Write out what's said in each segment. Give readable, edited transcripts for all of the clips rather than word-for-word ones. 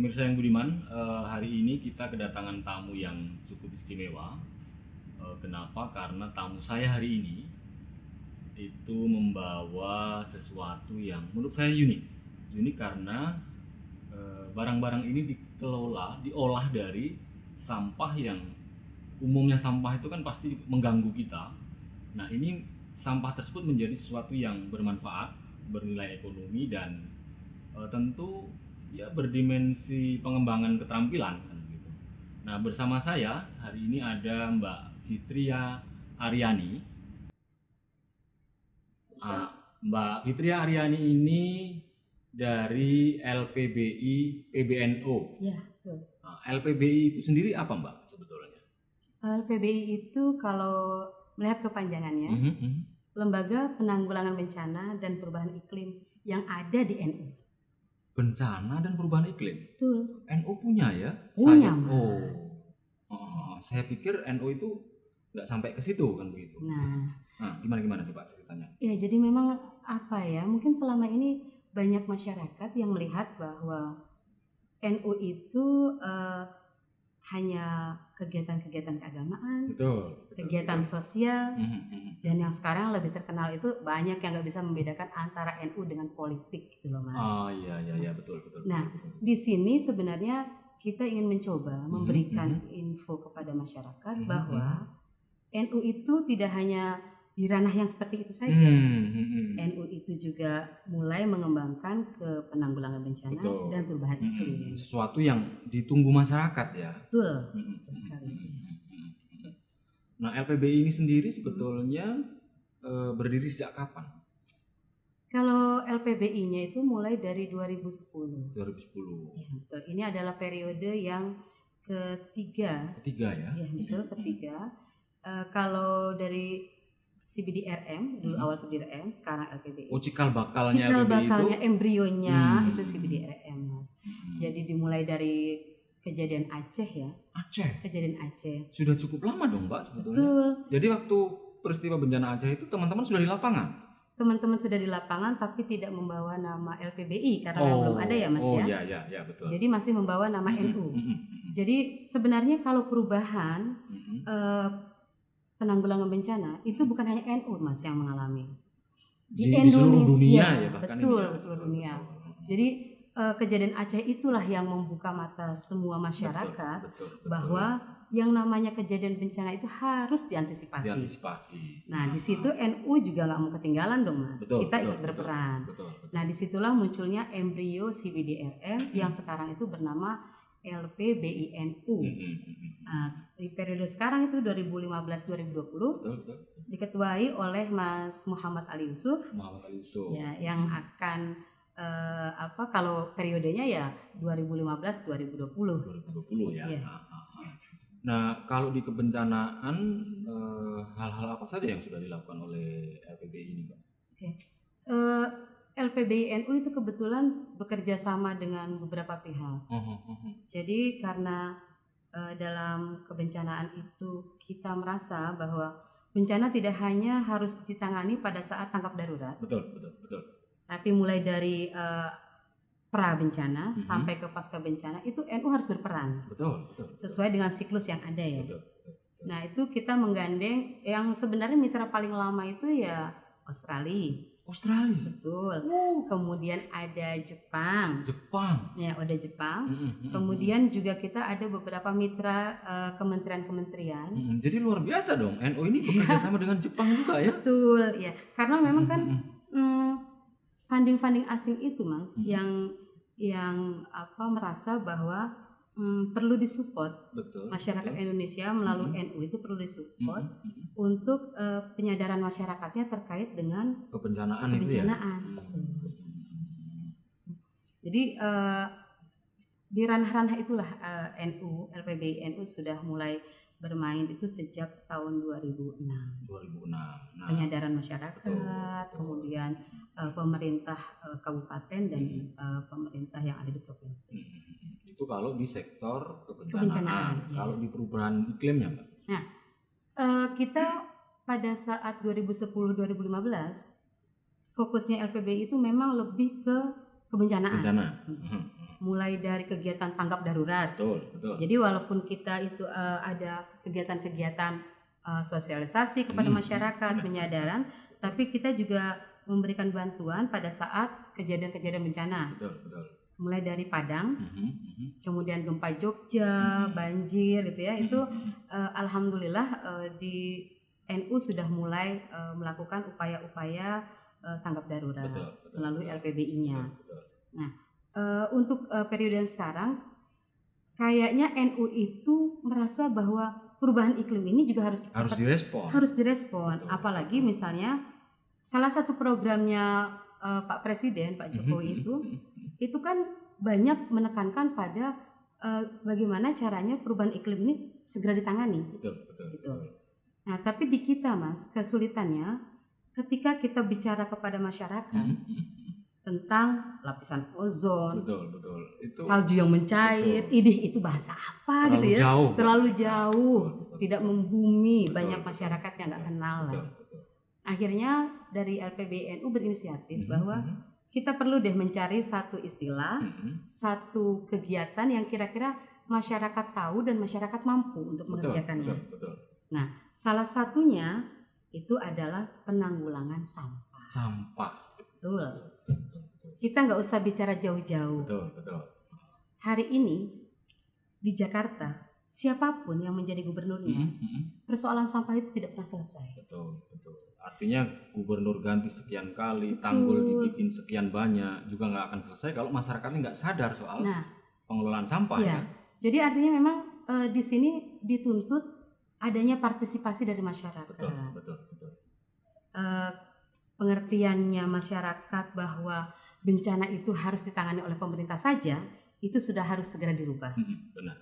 Pemirsa yang budiman, hari ini kita kedatangan tamu yang cukup istimewa. Kenapa? Karena tamu saya hari ini itu membawa sesuatu yang menurut saya unik. Unik karena barang-barang ini diolah dari sampah yang umumnya sampah itu kan pasti mengganggu kita. Nah, ini sampah tersebut menjadi sesuatu yang bermanfaat, bernilai ekonomi dan tentu ya berdimensi pengembangan keterampilan kan gitu. Nah, bersama saya hari ini ada Mbak Fitria Aryani. Mbak Fitria Aryani ini dari LPBI PBNO. Ya, betul. LPBI itu sendiri apa Mbak sebetulnya? LPBI itu kalau melihat kepanjangannya, Lembaga Penanggulangan Bencana dan Perubahan Iklim yang ada di NU. Bencana dan perubahan iklim. Betul. NU punya ya? Punya, Mas. Saya pikir NU itu nggak sampai ke situ kan begitu. Nah, gimana coba ceritanya? Ya, jadi memang mungkin selama ini banyak masyarakat yang melihat bahwa NU itu hanya kegiatan-kegiatan keagamaan, betul, kegiatan sosial, dan yang sekarang lebih terkenal itu banyak yang nggak bisa membedakan antara NU dengan politik gitu loh, Mas. Iya, betul. Nah, betul. Di sini sebenarnya kita ingin mencoba memberikan info kepada masyarakat bahwa NU itu tidak hanya di ranah yang seperti itu saja. NU itu juga mulai mengembangkan ke penanggulangan bencana dan perubahan iklim. Sesuatu yang ditunggu masyarakat ya. Betul. Sekali. Nah, LPBI ini sendiri sebetulnya berdiri sejak kapan? Kalau LPBI-nya itu mulai dari 2010. 2010. Ya, betul. Ini adalah periode yang ketiga. Ketiga ya? Ya, betul, ketiga. Kalau dari CBDRM, dulu awal CBDRM, sekarang LPBI. Cikal bakalnya LPBI itu? Embrionya itu CBDRM, Mas. Jadi dimulai dari kejadian Aceh ya. Aceh? Kejadian Aceh. Sudah cukup lama dong Mbak sebetulnya? Betul. Jadi waktu peristiwa bencana Aceh itu teman-teman sudah di lapangan? Teman-teman sudah di lapangan tapi tidak membawa nama LPBI karena belum ada ya Mas ya. Iya betul. Jadi masih membawa nama NU. Jadi sebenarnya kalau perubahan penanggulangan bencana itu bukan hanya NU Mas yang mengalami. Di Indonesia, seluruh dunia ya bahkan. Betul, ini ya, seluruh dunia. Jadi kejadian Aceh itulah yang membuka mata semua masyarakat betul. Bahwa yang namanya kejadian bencana itu harus diantisipasi. Nah, di situ NU juga nggak mau ketinggalan dong, Mas. Kita ikut berperan. Betul. Nah, disitulah munculnya embrio CBDRM yang sekarang itu bernama LPBINU. Nah, di periode sekarang itu 2015-2020 diketuai oleh Mas Muhammad Ali Yusuf. Ya, yang akan kalau periodenya ya 2015-2020 ya. Nah, kalau di kebencanaan hal-hal apa saja yang sudah dilakukan oleh LPBI ini, Mbak? LPBI NU itu kebetulan bekerja sama dengan beberapa pihak. Jadi karena dalam kebencanaan itu kita merasa bahwa bencana tidak hanya harus ditangani pada saat tanggap darurat. Betul. Tapi mulai dari pra bencana sampai ke pasca bencana itu NU harus berperan. Betul. Sesuai dengan siklus yang ada ya. Betul. Nah, itu kita menggandeng yang sebenarnya mitra paling lama itu ya Australia. Betul. Kemudian ada Jepang. Ya, ada Jepang. Kemudian juga kita ada beberapa mitra kementerian-kementerian. Jadi luar biasa dong. NU ini bekerja sama dengan Jepang juga ya? Betul, ya. Karena memang kan funding asing itu, Mas, yang merasa bahwa perlu disupport. Masyarakat Indonesia melalui NU itu perlu disupport untuk penyadaran masyarakatnya terkait dengan kebencanaan. Itu ya? Jadi di ranah-ranah itulah LPBI NU sudah mulai bermain itu sejak tahun 2006. Penyadaran masyarakat, kemudian pemerintah kabupaten dan pemerintah yang ada di provinsi. Itu kalau di sektor kebencanaan. Kalau di perubahan iklimnya, Mbak? Nah, kita pada saat 2010-2015 fokusnya LPBI itu memang lebih ke kebencanaan. mulai dari kegiatan tanggap darurat. Betul. Jadi walaupun kita itu ada kegiatan-kegiatan sosialisasi kepada masyarakat, penyadaran, tapi kita juga memberikan bantuan pada saat kejadian-kejadian bencana. Betul. Mulai dari Padang, kemudian gempa Jogja, banjir gitu ya. Itu alhamdulillah di NU sudah mulai melakukan upaya-upaya tanggap darurat melalui LPBI-nya. Nah, untuk periode yang sekarang, kayaknya NU itu merasa bahwa perubahan iklim ini juga harus direspon. Betul. Apalagi misalnya salah satu programnya Pak Presiden, Pak Jokowi itu kan banyak menekankan pada bagaimana caranya perubahan iklim ini segera ditangani. Betul. Nah, tapi di kita, Mas, kesulitannya ketika kita bicara kepada masyarakat tentang lapisan ozon, betul. Itu salju yang mencair, itu bahasa apa terlalu gitu ya? Jauh, terlalu jauh, betul. Tidak membumi, banyak masyarakat yang nggak kenal lah. Betul. Akhirnya dari LPBNU berinisiatif bahwa kita perlu deh mencari satu istilah, satu kegiatan yang kira-kira masyarakat tahu dan masyarakat mampu untuk mengerjakannya. Betul. Nah, salah satunya itu adalah penanggulangan sampah. Betul. Kita nggak usah bicara jauh-jauh. Betul. Hari ini di Jakarta, siapapun yang menjadi gubernurnya, persoalan sampah itu tidak pernah selesai. Betul. Artinya gubernur ganti sekian kali, tanggul dibikin sekian banyak, juga nggak akan selesai kalau masyarakatnya nggak sadar soal pengelolaan sampah. Ya. Jadi artinya memang di sini dituntut adanya partisipasi dari masyarakat. Betul. Pengertiannya masyarakat bahwa bencana itu harus ditangani oleh pemerintah saja, itu sudah harus segera dirubah. Benar.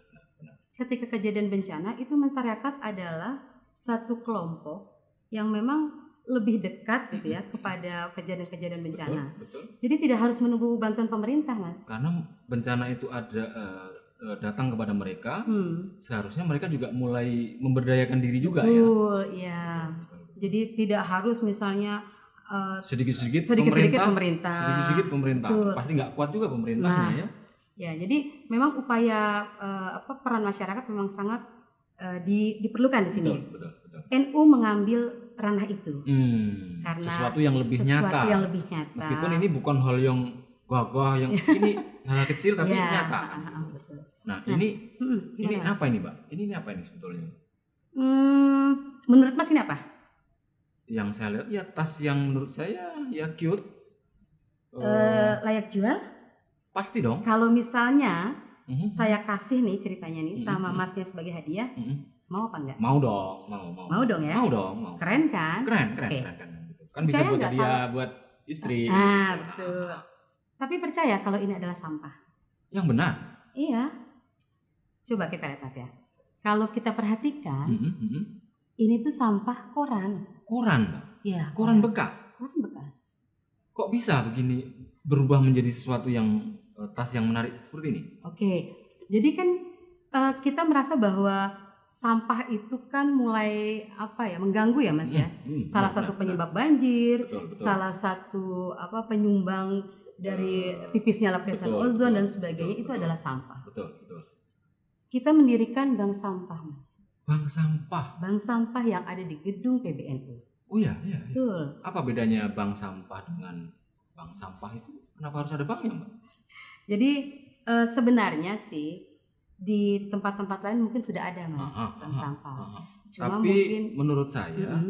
Ketika kejadian bencana itu masyarakat adalah satu kelompok yang memang lebih dekat gitu ya kepada kejadian-kejadian bencana. Betul. Jadi tidak harus menunggu bantuan pemerintah, Mas. Karena bencana itu ada datang kepada mereka, seharusnya mereka juga mulai memberdayakan diri juga. Betul, ya. Jadi tidak harus misalnya sedikit-sedikit pemerintah. Betul. Pasti nggak kuat juga pemerintahnya. Ya, jadi memang upaya peran masyarakat memang sangat diperlukan di sini. Betul. NU mengambil ranah itu karena sesuatu yang lebih nyata. Meskipun ini bukan hal yang gagah, yang ini hal kecil tapi nyata. Betul. Nah, ini apa ini, Mbak? Ini apa ini sebetulnya? Menurut Mas ini apa? Yang saya lihat ya tas yang menurut saya ya cute. Layak jual? Pasti dong. Kalau misalnya saya kasih nih ceritanya nih sama Masnya sebagai hadiah, mau apa enggak? Mau dong, Mau dong ya? Mau dong. Keren kan? Keren. Kan bisa buat hadiah buat istri. Betul. Tapi percaya kalau ini adalah sampah? Yang benar. Iya. Coba kita lihat, Mas ya. Kalau kita perhatikan, ini tuh sampah koran. Koran? Iya. Koran bekas? Koran bekas. Kok bisa begini berubah menjadi sesuatu yang tas yang menarik seperti ini? Oke. Jadi kan kita merasa bahwa sampah itu kan mulai mengganggu ya, Mas ya. Salah satu penyebab banjir, betul. Salah satu penyumbang dari tipisnya lapisan ozon dan sebagainya itu adalah sampah. Betul. Kita mendirikan bank sampah, Mas. Bank sampah. Bank sampah yang ada di gedung PBNU. Oh iya. Betul. Apa bedanya bank sampah dengan bank sampah itu? Kenapa harus ada banknya, Mbak? Jadi sebenarnya sih di tempat-tempat lain mungkin sudah ada, Mas, bank sampah. Cuma tapi mungkin menurut saya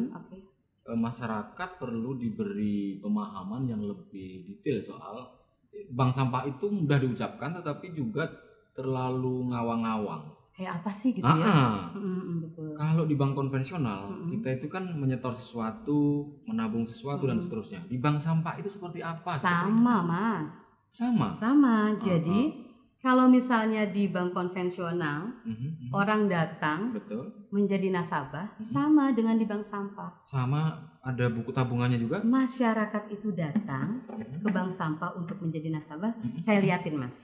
masyarakat perlu diberi pemahaman yang lebih detail soal bank sampah itu mudah diucapkan tetapi juga terlalu ngawang-ngawang. Kayak apa sih gitu ya? Betul. Kalau di bank konvensional kita itu kan menyetor sesuatu, menabung sesuatu dan seterusnya. Di bank sampah itu seperti apa? Sama, Mas. Sama. Jadi kalau misalnya di bank konvensional orang datang menjadi nasabah, sama dengan di bank sampah. Sama, ada buku tabungannya juga. Masyarakat itu datang ke bank sampah untuk menjadi nasabah. Saya liatin, Mas.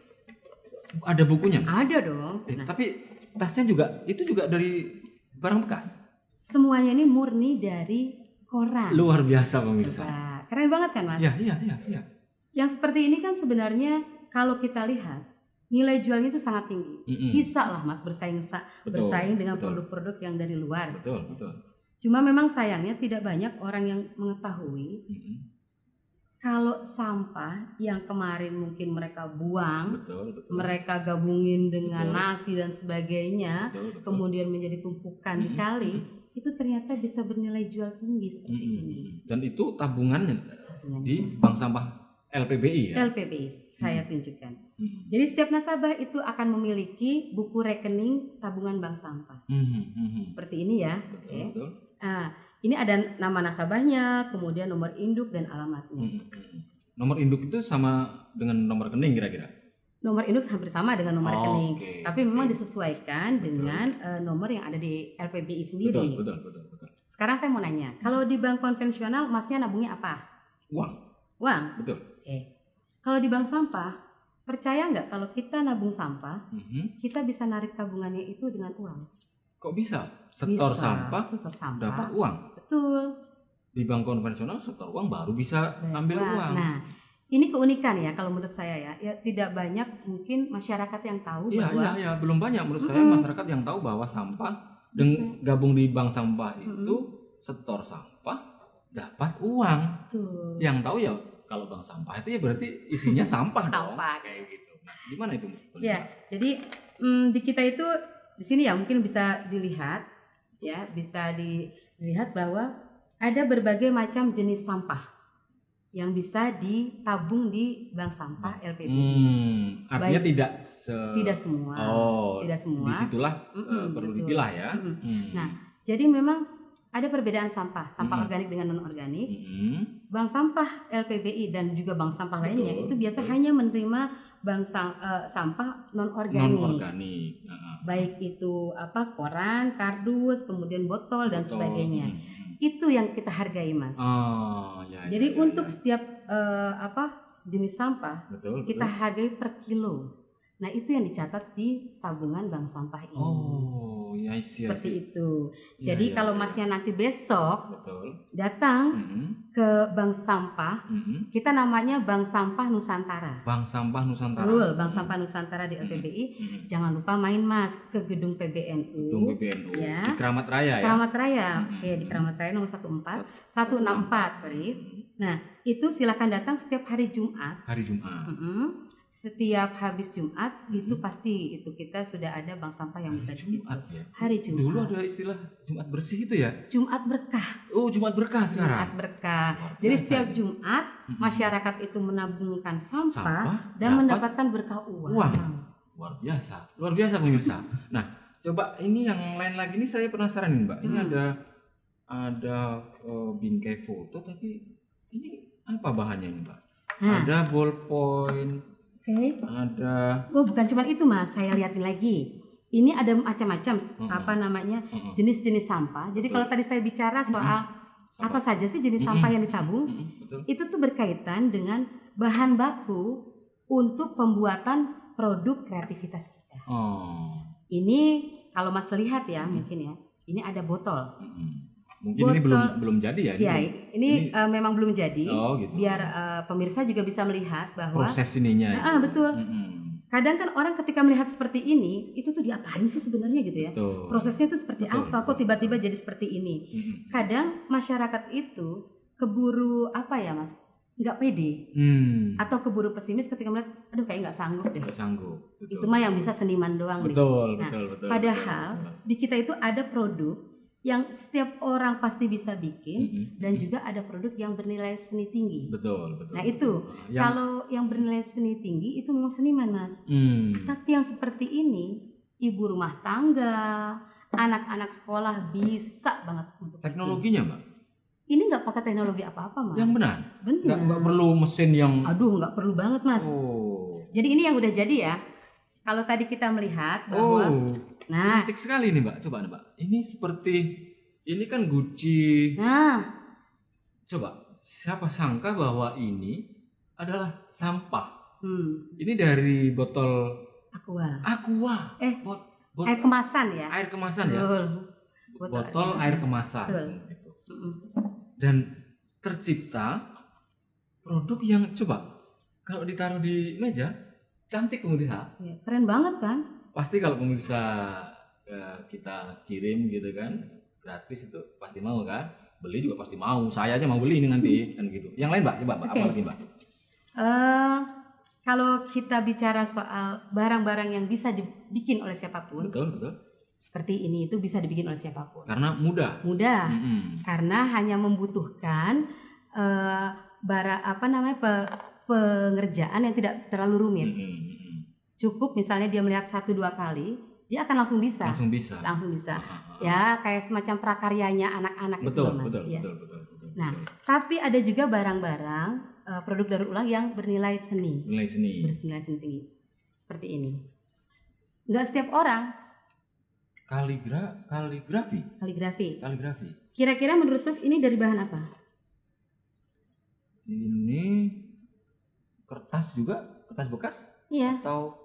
Ada bukunya? Ada dong. Tapi tasnya juga dari barang bekas. Semuanya ini murni dari koran. Luar biasa, pemirsa. Keren banget kan, Mas? Iya. Yang seperti ini kan sebenarnya kalau kita lihat nilai jualnya itu sangat tinggi. Mm-mm. Bisa lah Mas bersaing Betul, dengan betul. produk-produk yang dari luar. Betul, betul. Cuma memang sayangnya tidak banyak orang yang mengetahui Mm-mm. kalau sampah yang kemarin mungkin mereka buang, Betul, betul. mereka gabungin dengan Betul. nasi dan sebagainya, Betul, betul. kemudian menjadi tumpukan di Mm-mm. kali, itu ternyata bisa bernilai jual tinggi seperti Mm-mm. ini. Dan itu tabungannya Dengan di bank sampah LPBI ya. LPBI saya tunjukkan. Mm. Jadi setiap nasabah itu akan memiliki buku rekening tabungan bank sampah. Seperti ini ya. Betul, Oke. betul. Nah, ini ada nama nasabahnya, kemudian nomor induk dan alamatnya. Nomor induk itu sama dengan nomor rekening kira-kira? Nomor induk hampir sama dengan nomor rekening, Oke, tapi memang oke. disesuaikan dengan nomor yang ada di LPBI sendiri. Betul, betul, betul. Sekarang saya mau nanya, kalau di bank konvensional Masnya nabungnya apa? Uang. Uang. Betul. Oke. Kalau di bank sampah, percaya nggak kalau kita nabung sampah, kita bisa narik tabungannya itu dengan uang? Kok bisa? Setor Bisa, sampah setor sampah. dapat uang. Betul. Di bank konvensional setor uang baru bisa ambil uang. Nah, ini keunikan ya kalau menurut saya ya. Ya tidak banyak mungkin masyarakat yang tahu bahwa Iya, belum banyak menurut saya masyarakat yang tahu bahwa sampah gabung di bank sampah itu setor sampah dapat uang. Betul. Yang tahu ya kalau bank sampah itu ya berarti isinya sampah dong. Sampah. Kayak gitu. Nah, gimana itu sebetulnya? Ya, jadi di kita itu di sini ya mungkin bisa dilihat ya, bisa dilihat bahwa ada berbagai macam jenis sampah yang bisa ditabung di bank sampah LPBI. Artinya tidak semua. Tidak semua. Disitulah perlu betul. dipilah ya. Nah, jadi memang ada perbedaan sampah organik dengan non organik. Bank sampah LPBI dan juga bank sampah lainnya itu biasa hanya menerima sampah non organik. Baik itu apa, koran, kardus, kemudian botol dan sebagainya. Itu yang kita hargai, Mas. Jadi untuk setiap jenis sampah kita hargai per kilo. Nah, itu yang dicatat di tabungan bank sampah ini. Seperti itu. Jadi kalau Masnya nanti besok datang ke bank sampah, kita namanya Bank Sampah Nusantara. Bank Sampah Nusantara. Betul, Bank Sampah Nusantara di LPBI. Jangan lupa main Mas ke gedung PBNU. Gedung PBNU. Ya. Di Keramat Raya ya. Keramat Raya. Oke, di Keramat Raya nomor 164, sorry. Nah, itu silakan datang setiap hari Jumat. Hari Jumat. Setiap habis Jumat itu pasti itu kita sudah ada bank sampah yang hari bersih. Jumat ya. Hari Jumat. Dulu ada istilah Jumat bersih itu ya. Jumat berkah. Oh, Jumat berkah sekarang. Jumat berkah. Jadi setiap Jumat masyarakat itu menabungkan sampah dan mendapatkan berkah uang. Luar biasa pemirsa. Nah, coba ini yang lain lagi ini saya penasaran nih Mbak. Ini ada bingkai foto tapi ini apa bahannya ini Mbak? Ada ballpoint. Ada. Oh, bukan cuma itu Mas, saya lihatin lagi. Ini ada macam-macam jenis-jenis sampah. Jadi kalau tadi saya bicara soal apa saja sih jenis sampah yang ditabung, itu tuh berkaitan dengan bahan baku untuk pembuatan produk kreativitas kita. Ini kalau Mas lihat ya mungkin ya, ini ada botol. Mungkin ini belum jadi ya? Ini memang belum jadi. Gitu. Biar pemirsa juga bisa melihat bahwa proses ininya. Betul. Kadang kan orang ketika melihat seperti ini, itu tuh diapain sih sebenarnya gitu ya? Prosesnya itu seperti apa? Kok tiba-tiba jadi seperti ini? Kadang masyarakat itu keburu apa ya Mas? Nggak pede. Atau keburu pesimis ketika melihat, aduh kayak nggak sanggup deh. Itu mah yang bisa seniman doang. Betul. Padahal di kita itu ada produk yang setiap orang pasti bisa bikin dan juga ada produk yang bernilai seni tinggi. Betul. Nah itu kalau yang bernilai seni tinggi itu memang seniman Mas. Tapi yang seperti ini ibu rumah tangga, anak-anak sekolah bisa banget untuk teknologinya Mbak. Ini nggak pakai teknologi apa-apa Mas. Yang benar. Nggak perlu mesin yang. Aduh nggak perlu banget Mas. Jadi ini yang udah jadi ya. Kalau tadi kita melihat bahwa cantik sekali nih Mbak. Coba Mbak. Ini seperti ini kan Gucci. Coba siapa sangka bahwa ini adalah sampah. Ini dari botol Aqua. Air kemasan ya. Air kemasan ya. Botol air kemasan. Gitu. Dan tercipta produk yang coba kalau ditaruh di meja Cantik pemirsa. Ya, keren banget kan? Pasti kalau pemirsa kita kirim gitu kan, gratis itu pasti mau kan? Beli juga pasti mau. Saya aja mau beli ini nanti kan gitu. Yang lain Mbak, coba Mbak, apa lagi Mbak? Kalau kita bicara soal barang-barang yang bisa dibikin oleh siapapun, betul. Seperti ini itu bisa dibikin oleh siapapun. Karena mudah. Karena hanya membutuhkan pengerjaan yang tidak terlalu rumit. Cukup misalnya dia melihat 1-2 kali, dia akan langsung bisa. Ya, kayak semacam prakaryanya anak-anak itu Mas. Betul. Nah, tapi ada juga barang-barang produk daur ulang yang bernilai seni. Bernilai seni tinggi. Seperti ini. Enggak setiap orang. Kaligrafi. Kira-kira menurut Mas ini dari bahan apa? Ini kertas juga, kertas bekas? Iya. Atau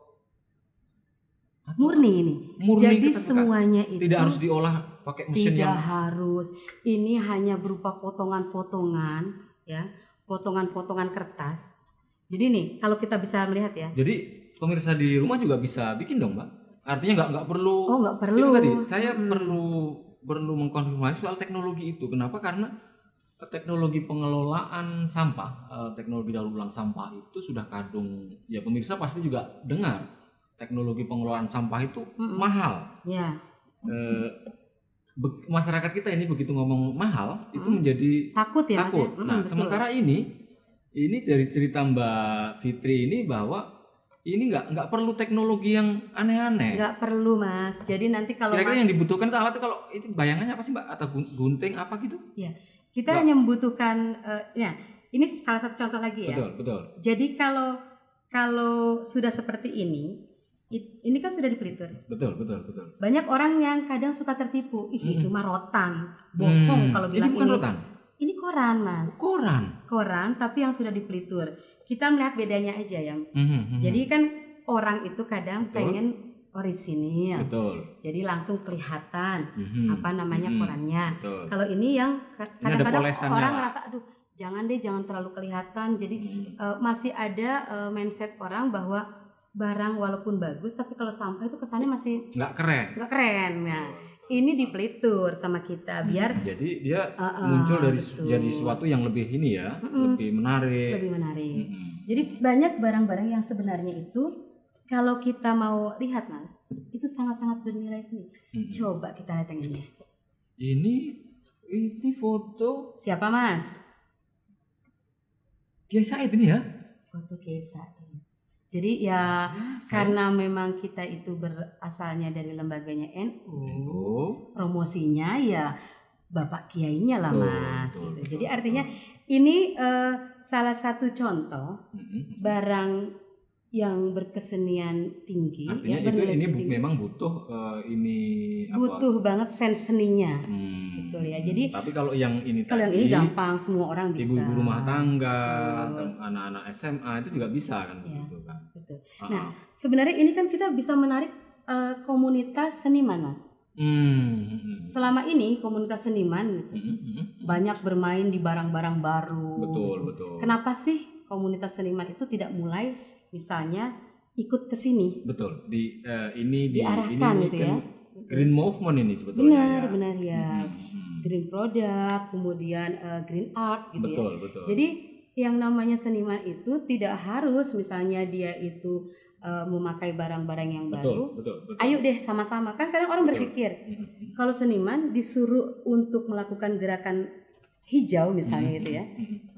murni ini. Jadi semuanya itu tidak harus diolah pakai mesin tidak harus. Ini hanya berupa potongan-potongan, ya, potongan-potongan kertas. Jadi nih, kalau kita bisa melihat ya. Jadi pemirsa di rumah juga bisa bikin dong, Mbak? Artinya nggak perlu. Oh, nggak perlu. Itu tadi saya perlu mengkonfirmasi soal teknologi itu. Kenapa? Karena teknologi pengelolaan sampah, teknologi daur ulang sampah itu sudah kadung. Ya pemirsa pasti juga dengar teknologi pengelolaan sampah itu mahal. Ya. Masyarakat kita ini begitu ngomong mahal itu menjadi takut ya. Takut. Nah, sementara ini dari cerita Mbak Fitri ini bahwa ini nggak perlu teknologi yang aneh-aneh. Nggak perlu Mas. Jadi nanti kalau kira-kira yang dibutuhkan itu alat kalau itu bayangannya apa sih Mbak? Atau gunting apa gitu? Ya, kita hanya membutuhkan. Ya, ini salah satu contoh lagi ya. Betul. Jadi kalau sudah seperti ini kan sudah dipelitur. Betul. Banyak orang yang kadang suka tertipu. Itu mah rotan, bohong kalau bilang ini. Bukan rotan. Ini koran Mas. Koran tapi yang sudah dipelitur. Kita melihat bedanya aja ya. Jadi kan orang itu kadang pengen orisinil. Jadi langsung kelihatan korannya. Kalau ini yang kadang-kadang orang ngerasa aduh jangan terlalu kelihatan. Jadi masih ada mindset orang bahwa barang walaupun bagus tapi kalau sampah itu kesannya masih nggak keren. Nah, ini dipelitur sama kita biar jadi dia muncul dari jadi sesuatu yang lebih ini ya, lebih menarik. Jadi banyak barang-barang yang sebenarnya itu kalau kita mau lihat Mas, itu sangat-sangat bernilai seni. Coba kita lihat yang ini ya. Ini foto siapa Mas? Kiai Said ini ya? Foto Kiai Said. Jadi ya karena memang kita itu berasalnya dari lembaganya NU, promosinya ya Bapak Kiainya lah Mas. Gitu. Jadi artinya ini salah satu contoh barang yang berkesenian tinggi. Artinya ini memang butuh butuh banget sense seninya. Betul ya. Jadi tapi kalau yang ini gampang semua orang bisa. Ibu-ibu rumah tangga, anak-anak SMA itu juga bisa kan begitu kan. Betul. Nah, sebenarnya ini kan kita bisa menarik komunitas seniman Mas. Selama ini komunitas seniman banyak bermain di barang-barang baru. Betul. Kenapa sih komunitas seniman itu tidak mulai misalnya ikut ke sini? Betul. Diarahkan ini gitu kan ya. Green movement ini sebetulnya. Benar ya. Green product, kemudian green art gitu. Betul. Jadi yang namanya seniman itu tidak harus misalnya dia itu memakai barang-barang yang baru. Betul. Ayo deh sama-sama. Kan kadang orang berpikir kalau seniman disuruh untuk melakukan gerakan hijau misalnya gitu ya.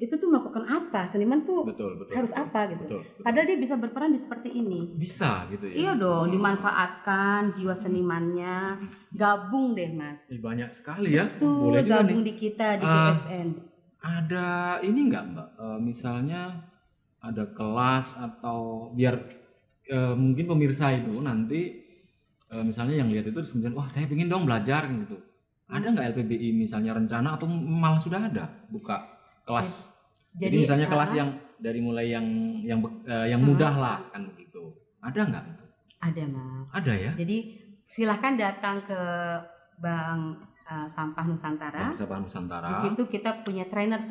Itu tuh melakukan apa? Seniman tuh harus apa gitu. Betul. Padahal dia bisa berperan di seperti ini. Bisa gitu ya. Iya dong, dimanfaatkan jiwa senimannya. Gabung deh Mas. Banyak sekali ya. Tuh, boleh gabung di kita di GSN. Ada ini enggak Mbak? Misalnya ada kelas atau biar mungkin pemirsa itu nanti misalnya yang lihat itu kemudian wah saya pengen dong belajar gitu. Ada nggak LPBI misalnya rencana atau malah sudah ada buka kelas? Jadi misalnya kelas yang dari mulai yang mudah lah kan begitu. Ada nggak? Ada Mas. Ada ya. Jadi silahkan datang ke Bank Sampah Nusantara. Di situ kita punya trainer.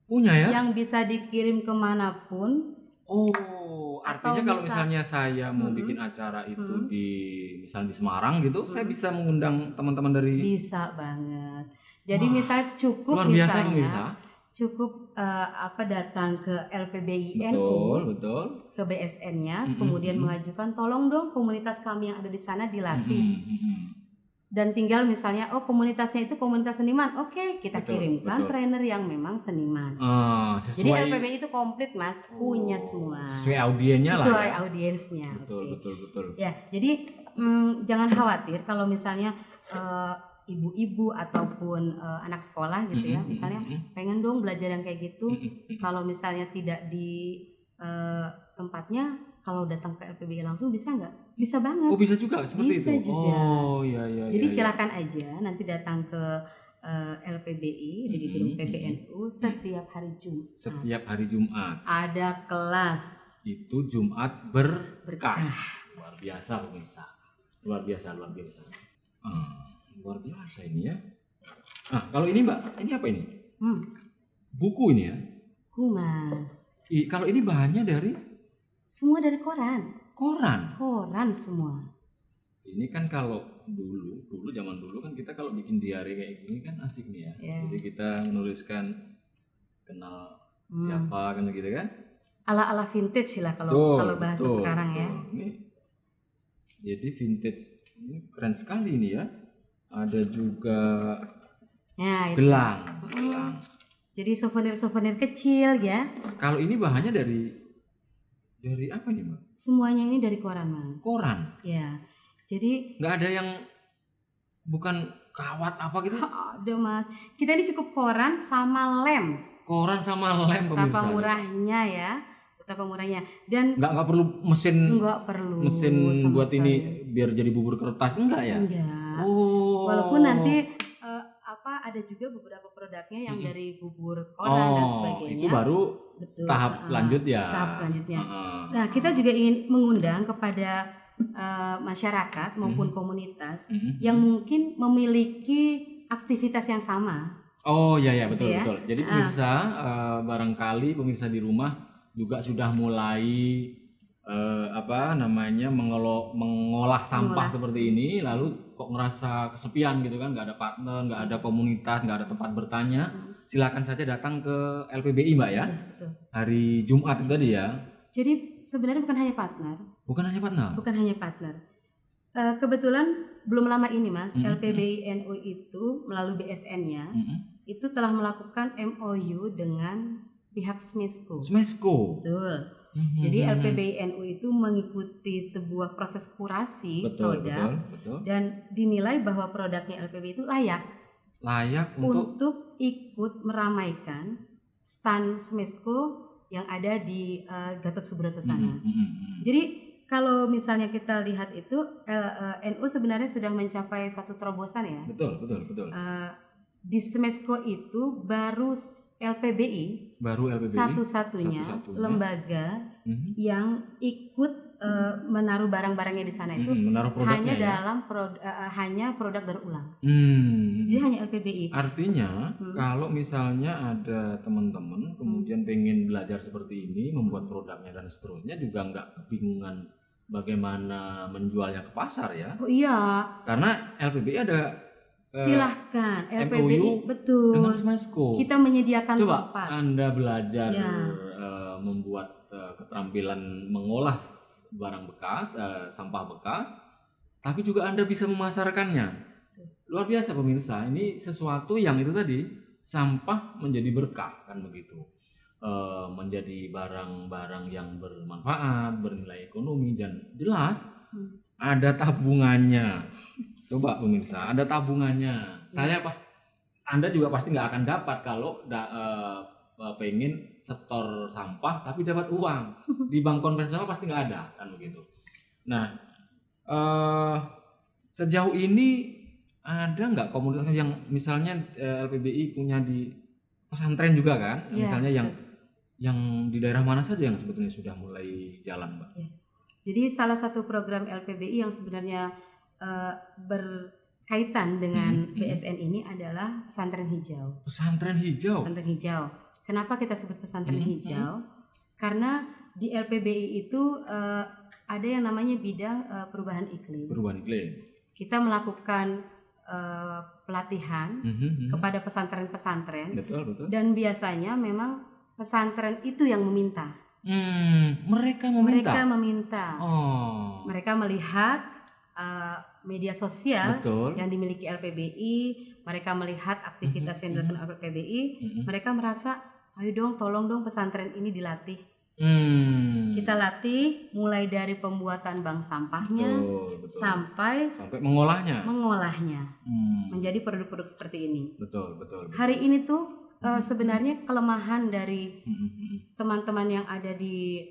Punya ya? Yang bisa dikirim kemanapun. Oh, artinya kalau misalnya saya mau bikin acara itu misalnya di Semarang gitu, saya bisa mengundang teman-teman dari. Bisa banget. Jadi misal cukup luar biasa, misalnya pemirsa. cukup datang ke LPBI Betul. ke BSN-nya, kemudian mengajukan tolong dong komunitas kami yang ada di sana dilatih. Dan tinggal misalnya komunitasnya itu komunitas seniman, oke, kita kirimkan trainer yang memang seniman. Jadi LPBI itu komplit, Mas, punya semua. Sesuai audiennya lah. Sesuai audiensnya. Betul. Ya, jadi jangan khawatir kalau misalnya ibu-ibu ataupun anak sekolah gitu ya, misalnya pengen dong belajar yang kayak gitu. Kalau misalnya tidak di tempatnya, kalau datang ke LPBI langsung bisa nggak? Bisa banget. Oh, bisa juga seperti bisa itu. Juga. Oh, iya. Jadi silakan aja nanti datang ke LPBI di gedung PBNU setiap hari Jumat. Setiap hari Jumat. Ada kelas. Itu Jumat berkah. Luar biasa pemirsa. Luar biasa. Luar biasa ini ya. Kalau ini Mbak, ini apa ini? Buku ini ya? Mas. Kalau ini bahannya dari? Semua dari koran. Koran semua. Ini kan kalau dulu zaman dulu kan kita kalau bikin diary kayak gini kan asik nih ya. Jadi kita menuliskan kenal siapa kan gitu kan? Ala-ala vintage lah kalau bahasa sekarang ya. Ini jadi vintage ini keren sekali ini ya. Ada juga gelang. Jadi souvenir kecil ya. Kalau ini bahannya dari apa nih, Mbak? Semuanya ini dari koran, Mas. Koran? Ya. Jadi nggak ada yang bukan kawat apa gitu? Ada, Mas. Kita ini cukup koran sama lem. Koran sama lem pemirsa. Betapa murahnya ya. Betapa murahnya. Dan nggak perlu mesin. Nggak perlu. Mesin buat sekali. Ini biar jadi bubur kertas enggak ya? Enggak. Walaupun nanti ada juga beberapa produknya yang dari bubur koran dan sebagainya. Itu baru tahap lanjut ya. Tahap selanjutnya. Nah, kita juga ingin mengundang kepada masyarakat maupun komunitas yang mungkin memiliki aktivitas yang sama. Oh iya betul. Jadi pemirsa barangkali pemirsa di rumah juga sudah mulai mengolah sampah seperti ini, lalu kok ngerasa kesepian gitu kan, nggak ada partner, nggak ada komunitas, nggak ada tempat bertanya, silakan saja datang ke LPBI Mbak ya. Betul. Hari Jumat itu tadi ya. Jadi sebenarnya bukan hanya partner. Kebetulan belum lama ini Mas, LPBI NU itu melalui BSN-nya itu telah melakukan MOU dengan pihak Smesco. Betul. Jadi LPBI NU itu mengikuti sebuah proses kurasi produk dan dinilai bahwa produknya LPBI itu layak untuk ikut meramaikan stand Smesco yang ada di Gatot Subroto sana. Jadi kalau misalnya kita lihat itu NU sebenarnya sudah mencapai satu terobosan ya. Betul. Di Smesco itu baru LPBI satu-satunya lembaga yang ikut menaruh barang-barangnya di sana itu hanya dalam hanya produk daur ulang. Jadi hanya LPBI. Artinya kalau misalnya ada teman-teman kemudian pengen belajar seperti ini, membuat produknya dan seterusnya, juga nggak kebingungan bagaimana menjualnya ke pasar ya. Oh iya. Karena LPBI ada silahkan LPBI betul dengan Smesco. Kita menyediakan tempat. Coba Anda belajar membuat keterampilan mengolah barang bekas, sampah bekas, tapi juga Anda bisa memasarkannya. Luar biasa pemirsa, ini sesuatu yang itu tadi, sampah menjadi berkah kan begitu. Menjadi barang-barang yang bermanfaat, bernilai ekonomi, dan jelas ada tabungannya. Coba pemirsa, ada tabungannya. Anda juga pasti nggak akan dapat kalau pengen setor sampah tapi dapat uang. Di bank konvensional pasti nggak ada kan begitu. Nah, sejauh ini ada nggak komunitas yang misalnya LPBI punya di pesantren juga kan? Ya, misalnya yang di daerah mana saja yang sebetulnya sudah mulai jalan, Mbak? Ya. Jadi salah satu program LPBI yang sebenarnya berkaitan dengan BSN ini adalah pesantren hijau. Pesantren hijau. Pesantren hijau. Kenapa kita sebut pesantren hijau? Karena di LPBI itu ada yang namanya bidang perubahan iklim. Perubahan iklim. Kita melakukan pelatihan kepada pesantren-pesantren. Betul. Dan biasanya memang pesantren itu yang meminta. Mereka meminta. Oh. Mereka melihat media sosial yang dimiliki LPBI, mereka melihat aktivitas yang dilakukan LPBI, mereka merasa, ayo dong, tolong dong pesantren ini dilatih. Kita latih mulai dari pembuatan bank sampahnya sampai mengolahnya menjadi produk-produk seperti ini. Betul. Hari ini tuh sebenarnya kelemahan dari teman-teman yang ada di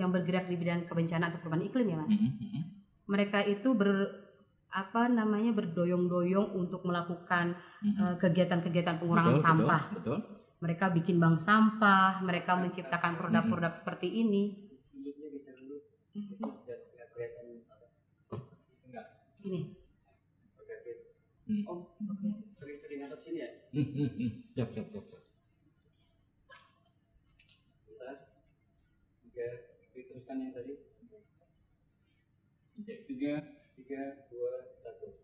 yang bergerak di bidang kebencanaan atau perubahan iklim ya Mas. Mereka itu berdoyong-doyong untuk melakukan kegiatan-kegiatan pengurangan sampah. Betul. Mereka bikin bank sampah, mereka menciptakan produk-produk seperti ini. Ini. Oh, sering-sering ngadep sini ya? Siap. Bentar. Diteruskan yang tadi. 3, 2, 1.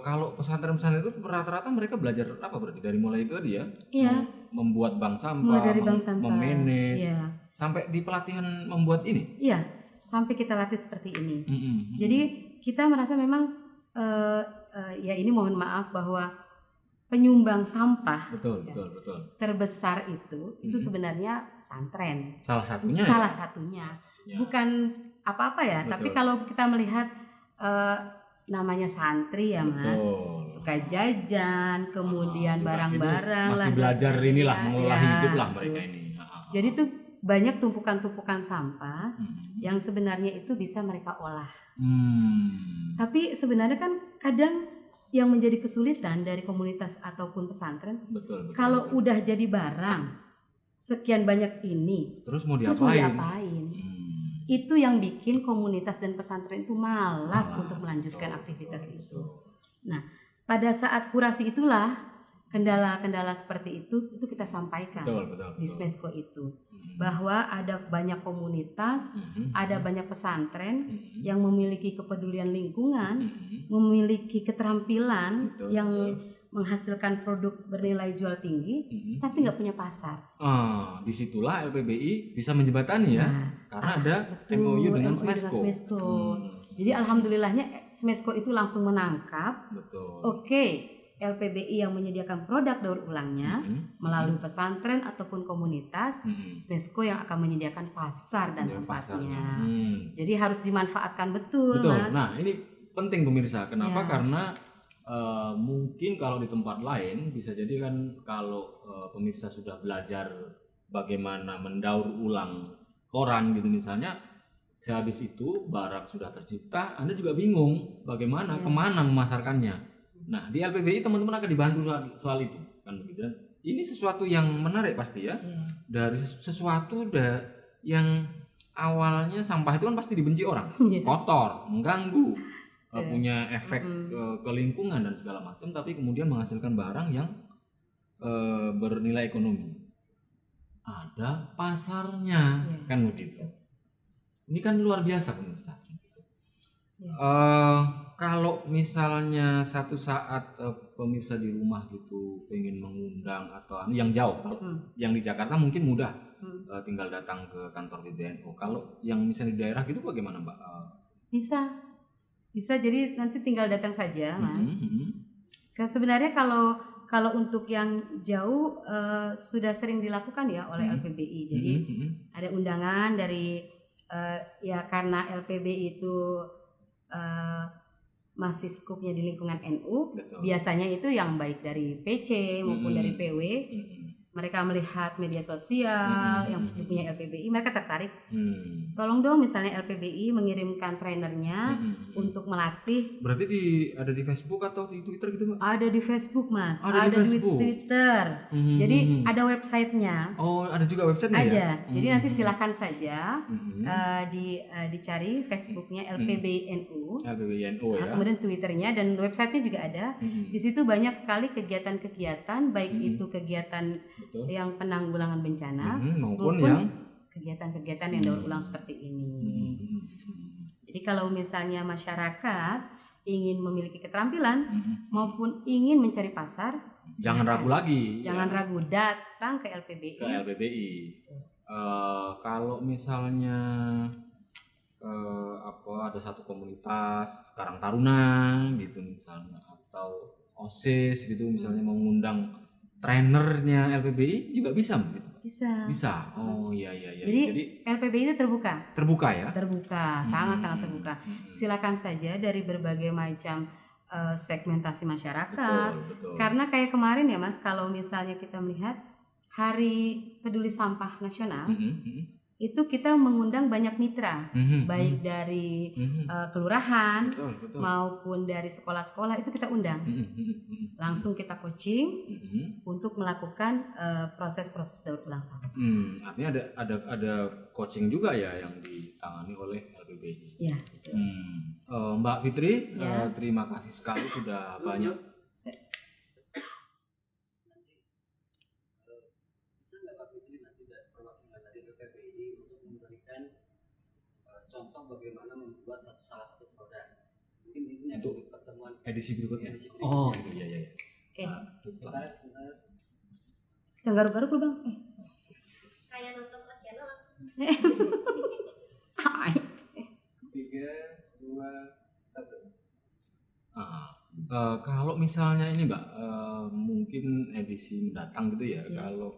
Kalau pesantren-pesantren itu rata-rata mereka belajar apa berarti? Dari mulai itu tadi ya? Iya. Membuat bank sampah, mulai dari bank sampah, memanage, iya. Sampai di pelatihan membuat ini? Iya, sampai kita latih seperti ini. Jadi kita merasa memang ya ini mohon maaf bahwa penyumbang sampah betul. terbesar itu sebenarnya pesantren. Salah satunya. Ya. Bukan apa-apa ya, betul. Tapi kalau kita melihat namanya santri ya Mas, suka jajan, kemudian barang-barang masih belajar inilah mengolah hidup lah mereka ini. Jadi tuh banyak tumpukan-tumpukan sampah yang sebenarnya itu bisa mereka olah. Tapi sebenarnya kan kadang yang menjadi kesulitan dari komunitas ataupun pesantren, betul. Kalau udah jadi barang sekian banyak ini, terus mau diapain? Itu yang bikin komunitas dan pesantren itu malas untuk melanjutkan aktivitas itu. Nah, pada saat kurasi itulah kendala-kendala seperti itu kita sampaikan di Smesco itu, bahwa ada banyak komunitas, ada banyak pesantren yang memiliki kepedulian lingkungan, memiliki keterampilan yang menghasilkan produk bernilai jual tinggi, tapi nggak punya pasar. Disitulah LPBI bisa menjembatani ya, karena ada MOU dengan Smesco. Jadi alhamdulillahnya Smesco itu langsung menangkap. Oke, LPBI yang menyediakan produk daur ulangnya melalui pesantren ataupun komunitas, Smesco yang akan menyediakan pasar dan tempatnya. Jadi harus dimanfaatkan betul. Mas. Nah ini penting pemirsa. Kenapa? Karena mungkin kalau di tempat lain bisa jadi kan kalau pemirsa sudah belajar bagaimana mendaur ulang koran gitu misalnya, sehabis itu barang sudah tercipta, Anda juga bingung bagaimana kemana memasarkannya. Nah di LPBI teman-teman akan dibantu soal itu kan begitu. Ini sesuatu yang menarik pasti ya. Dari sesuatu yang awalnya sampah itu kan pasti dibenci orang, kotor, mengganggu, punya efek ke lingkungan dan segala macam, tapi kemudian menghasilkan barang yang bernilai ekonomi, ada pasarnya, kan begitu. Ini kan luar biasa pemirsa. Kalau misalnya satu saat pemirsa di rumah gitu pengen mengundang atau yang jauh, yang di Jakarta mungkin mudah, tinggal datang ke kantor PBNU. Kalau yang misalnya di daerah gitu bagaimana Mbak? Bisa, jadi nanti tinggal datang saja, Mas. Sebenarnya kalau untuk yang jauh sudah sering dilakukan ya oleh LPBI. Jadi ada undangan dari ya karena LPBI itu masih skupnya di lingkungan NU. Biasanya itu yang baik dari PC maupun dari PW. Mereka melihat media sosial yang punya LPBI, mereka tertarik. Tolong dong misalnya LPBI mengirimkan trainernya untuk melatih. Berarti ada di Facebook atau di Twitter gitu Mbak? Ada di Facebook Mas, ada di Twitter. Jadi ada websitenya. Oh ada juga websitenya ada. Ya? Jadi nanti silahkan saja dicari Facebooknya LPBI NU. LPBI NU ya. Kemudian Twitternya dan websitenya juga ada. Di situ banyak sekali kegiatan-kegiatan, baik itu kegiatan betul. yang penanggulangan bencana maupun yang kegiatan-kegiatan yang daur ulang seperti ini. Jadi kalau misalnya masyarakat ingin memiliki keterampilan maupun ingin mencari pasar, jangan ragu lagi. Jangan ragu, datang ke LPBI. Kalau misalnya ada satu komunitas Karang Taruna gitu misalnya, atau OSIS gitu misalnya mau ngundang trainernya LPBI juga bisa gitu. Bisa. Oh iya. Jadi LPBI itu terbuka ya? Terbuka, sangat terbuka. Silakan saja dari berbagai macam segmentasi masyarakat. Betul. Karena kayak kemarin ya Mas, kalau misalnya kita melihat Hari Peduli Sampah Nasional, itu kita mengundang banyak mitra, baik dari kelurahan betul. maupun dari sekolah-sekolah, itu kita undang. Langsung kita coaching untuk melakukan proses-proses daur ulang sampah. Artinya ada coaching juga ya yang ditangani oleh LPBI. Ya. Mbak Fitri, terima kasih sekali sudah banyak. Bisa nggak Pak Fitri nanti perwakilan dari LPBI untuk memberikan contoh bagaimana membuat salah satu produk? Mungkin ini untuk pertemuan edisi berikutnya. Oh iya. Oke. Sebentar. Yang garuk-garuk lu Bang. Kayak nonton channel. 3, 2, 1. Kalau misalnya ini Mbak, mungkin edisi mendatang gitu ya, kalau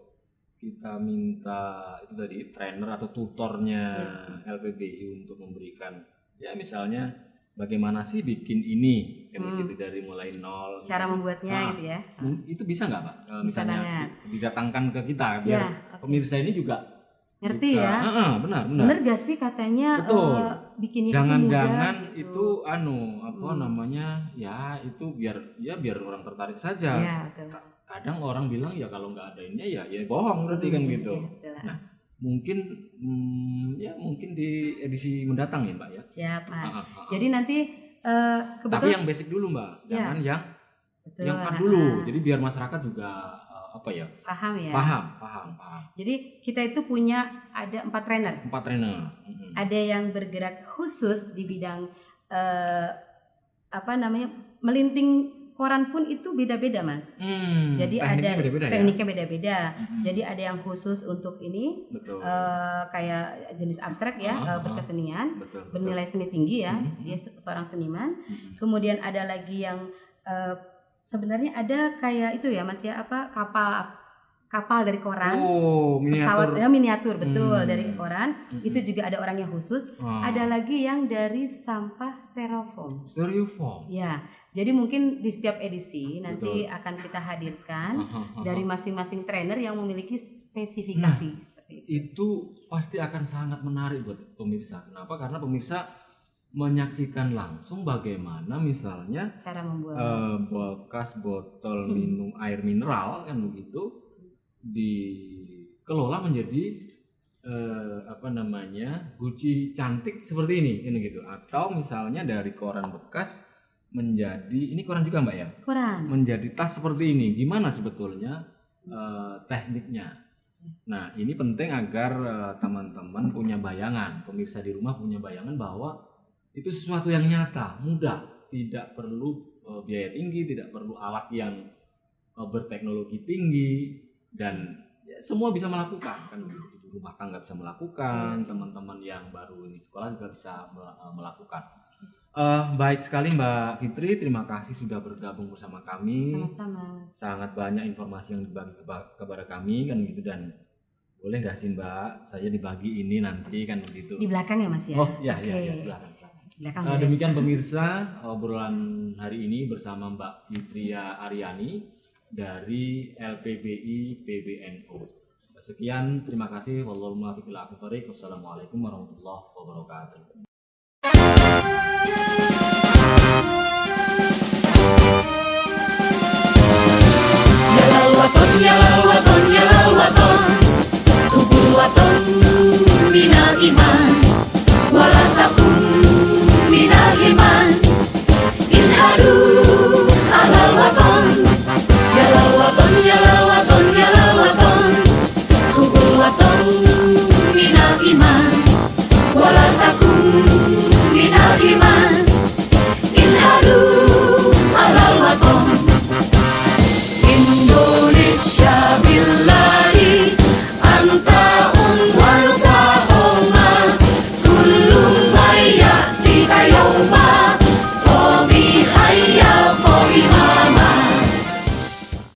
kita minta itu tadi trainer atau tutornya LPBI untuk memberikan ya misalnya bagaimana sih bikin ini gitu dari mulai nol, cara membuatnya gitu ya, itu bisa nggak Pak? Bisa Misalnya banget. didatangkan ke kita biar pemirsa ini juga ngerti ya. Benar gak sih katanya bikinnya jangan-jangan itu namanya ya itu biar orang tertarik saja. Ya, betul. Kadang orang bilang ya kalau nggak ada ini ya bohong berarti kan gitu. Ya, nah mungkin mungkin di edisi mendatang ya Mbak ya. Siap Mas. Jadi nanti kebetulan tapi yang basic dulu Mbak, jangan yang hard dulu. Jadi biar masyarakat juga paham ya. Paham. Jadi kita itu punya ada 4 trainer. Ada yang bergerak khusus di bidang melinting koran pun itu beda-beda Mas. Jadi ada tekniknya beda-beda. Jadi ada yang khusus untuk ini, kayak jenis abstrak ya, berkesenian, bernilai seni tinggi ya, dia seorang seniman. Kemudian ada lagi yang sebenarnya ada kayak itu ya Mas ya, kapal dari koran, pesawat miniatur betul dari koran. Itu juga ada orang yang khusus. Ada lagi yang dari sampah styrofoam. Ya, jadi mungkin di setiap edisi nanti akan kita hadirkan dari masing-masing trainer yang memiliki spesifikasi seperti itu. Itu pasti akan sangat menarik buat pemirsa. Kenapa? Karena pemirsa menyaksikan langsung bagaimana misalnya cara membuat bekas botol minum air mineral kan begitu dikelola menjadi guci cantik seperti ini gitu, atau misalnya dari koran bekas menjadi ini koran juga Mbak ya, menjadi tas seperti ini. Gimana sebetulnya tekniknya? Nah ini penting agar teman-teman punya bayangan, pemirsa di rumah punya bayangan bahwa itu sesuatu yang nyata, mudah, tidak perlu biaya tinggi, tidak perlu alat yang berteknologi tinggi, dan ya, semua bisa melakukan kan. Ibu rumah tangga bisa melakukan, teman-teman yang baru ini sekolah juga bisa melakukan. Baik sekali Mbak Fitri, terima kasih sudah bergabung bersama kami. Sama-sama. Sangat banyak informasi yang dibagi kepada kami kan gitu, dan boleh nggak sih Mbak saya dibagi ini nanti kan begitu di belakang ya Mas ya? Iya silakan. Demikian pemirsa obrolan hari ini bersama Mbak Fitria Aryani dari LPBI PBNU. Sekian, terima kasih. Wassalamualaikum warahmatullahi wabarakatuh.